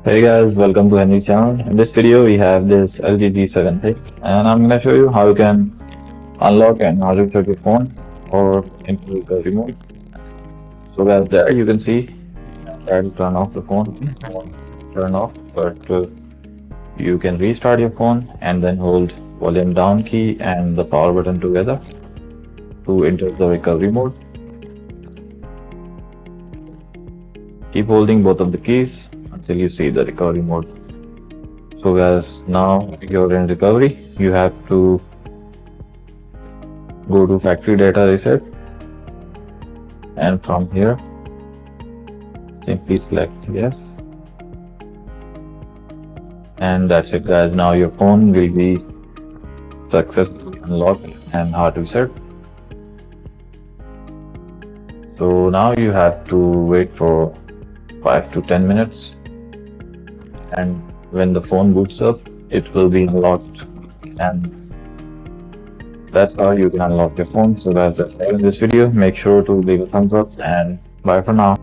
Hey guys, welcome to a new channel. In this video, we have this LG G7 thing, and I'm gonna show you how you can unlock and how to set your phone or into the remote. So guys, there you can see, try to turn off the phone, turn off, but you can restart your phone and then hold volume down key and the power button together to enter the recovery mode. Keep holding both of the keys until you see the recovery mode. So guys, now you're in recovery. You have to go to factory data reset, and from here simply select yes, and that's it guys. Now your phone will be successfully unlocked and hard reset. So now you have to wait for 5 to 10 minutes, and when the phone boots up it will be unlocked, and that's how you can unlock your phone. So guys, that's all in this video. Make sure to leave a thumbs up, and bye for now.